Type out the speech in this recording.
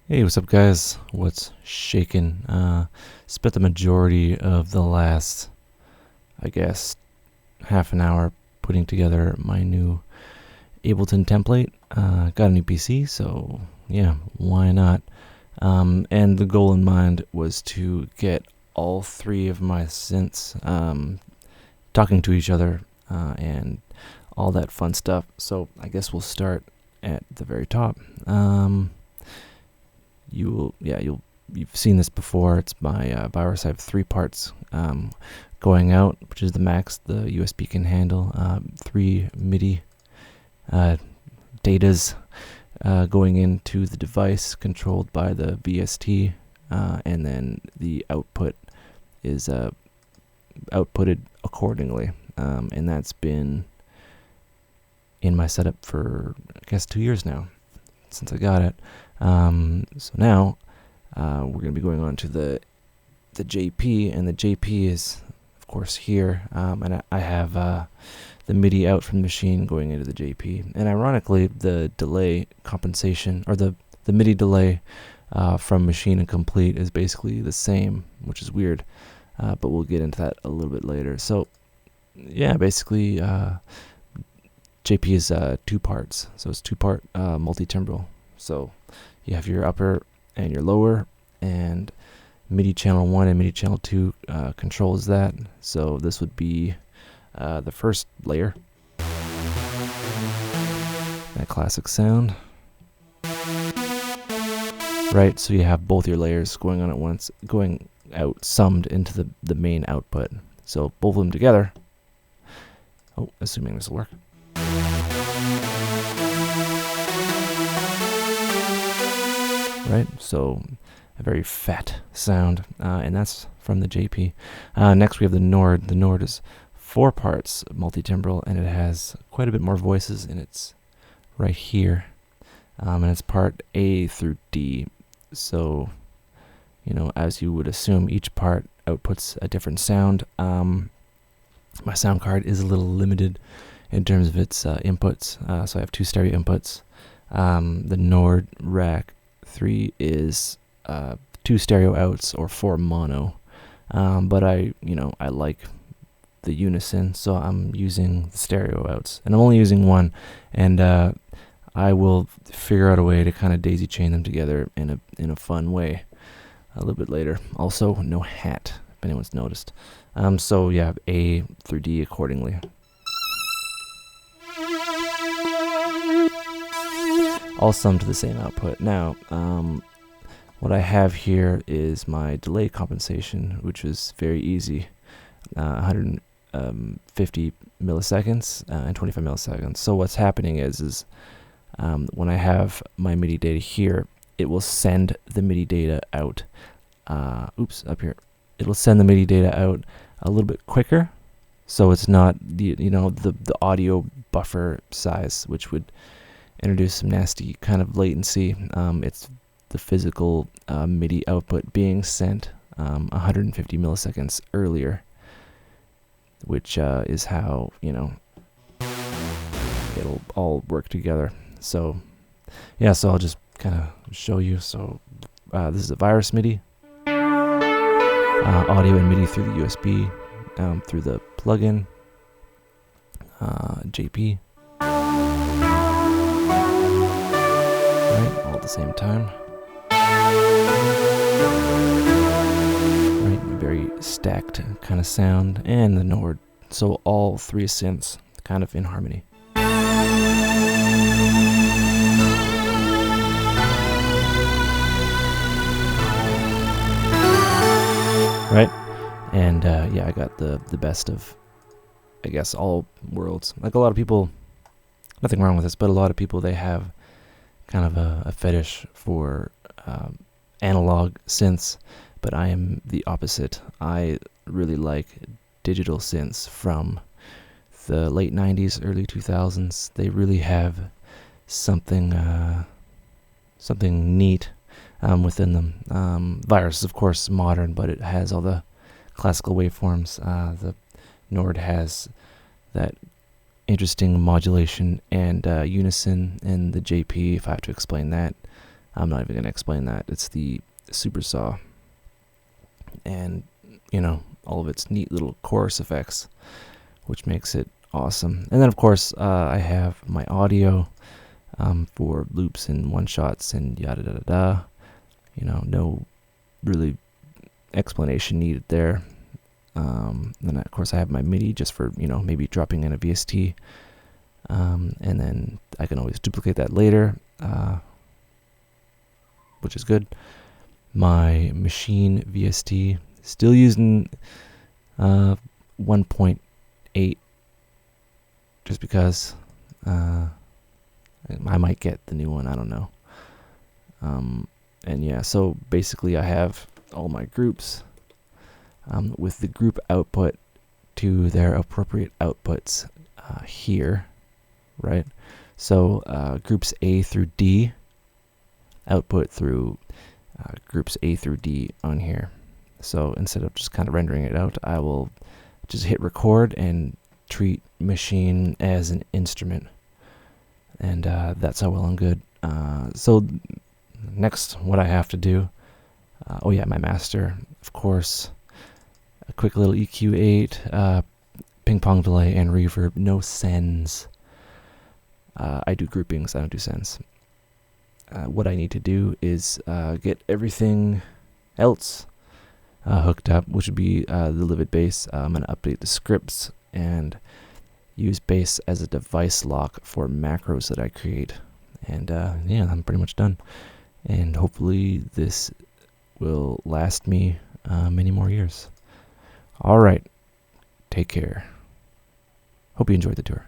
Hey, what's up, guys? What's shaking? Spent the majority of the last, I guess, half an hour putting together my new Ableton template. Got a new PC, so yeah, why not? And the goal in mind was to get all three of my synths talking to each other and all that fun stuff. So I guess we'll start at the very top. You've seen this before. It's my virus. I have 3 parts going out, which is the max the USB can handle. 3 MIDI datas going into the device, controlled by the VST, and then the output is outputted accordingly. And that's been in my setup for, I guess, 2 years now since I got it. So now we're going to be going on to the JP, and the JP is, of course, here. And I have the MIDI out from the machine going into the JP. And ironically, the delay compensation, or the MIDI delay from machine and complete, is basically the same, which is weird. But we'll get into that a little bit later. So yeah, basically JP is 2 parts. So it's 2-part multi-timbral. So you have your upper and your lower, and MIDI channel 1 and MIDI channel 2 controls that. So this would be the first layer, that classic sound, right? So you have both your layers going on at once, going out, summed into the main output. So both of them together, assuming this will work, right? So a very fat sound, and that's from the JP. Next we have the Nord. The Nord is 4 parts multi-timbral, and it has quite a bit more voices, and it's right here. And it's part A through D. So, you know, as you would assume, each part outputs a different sound. My sound card is a little limited in terms of its inputs, so I have 2 stereo inputs. The Nord Rack 3 is 2 stereo outs, or 4 mono, but I like the unison, so I'm using the stereo outs, and I'm only using 1, and I will figure out a way to kind of daisy chain them together in a fun way a little bit later. Also, no hat, if anyone's noticed. So yeah, A through D accordingly. All summed to the same output. Now, what I have here is my delay compensation, which is very easy. 150 milliseconds and 25 milliseconds. So what's happening is when I have my MIDI data here, it will send the MIDI data out. Up here. It will send the MIDI data out a little bit quicker, so it's not the audio buffer size, which would introduce some nasty kind of latency. It's the physical MIDI output being sent 150 milliseconds earlier, which is how it'll all work together. So yeah, so I'll just kind of show you. So this is a virus MIDI, audio and MIDI through the USB, through the plugin, JP, right, all at the same time. Right, very stacked kind of sound, and the Nord. So all 3 synths kind of in harmony. Right, and yeah, I got the best of, I guess, all worlds. Like a lot of people, nothing wrong with this, but a lot of people, they have kind of a fetish for analog synths, but I am the opposite. I really like digital synths from the late 90s, early 2000s. They really have something neat within them. Virus is, of course, modern, but it has all the classical waveforms. The Nord has that interesting modulation and unison, and the JP, if I have to explain that, I'm not even going to explain that. It's the Super Saw. And, you know, all of its neat little chorus effects, which makes it awesome. And then, of course, I have my audio for loops and one-shots and yada-da-da-da. You know, no really explanation needed there. Then, of course, I have my MIDI just for, you know, maybe dropping in a VST. And then I can always duplicate that later, which is good. My machine VST, still using 1.8, just because I might get the new one, I don't know. And yeah, so basically I have all my groups with the group output to their appropriate outputs here, right? So groups A through D output through groups A through D on here. So instead of just kind of rendering it out, I will just hit record and treat machine as an instrument. And that's all well and good. So next, what I have to do, oh yeah, my master, of course, a quick little EQ8, ping pong delay and reverb, no sends. I do groupings, I don't do sends. What I need to do is get everything else hooked up, which would be the Livid bass. I'm going to update the scripts and use bass as a device lock for macros that I create. And yeah, I'm pretty much done. And hopefully this will last me many more years. All right, take care. Hope you enjoyed the tour.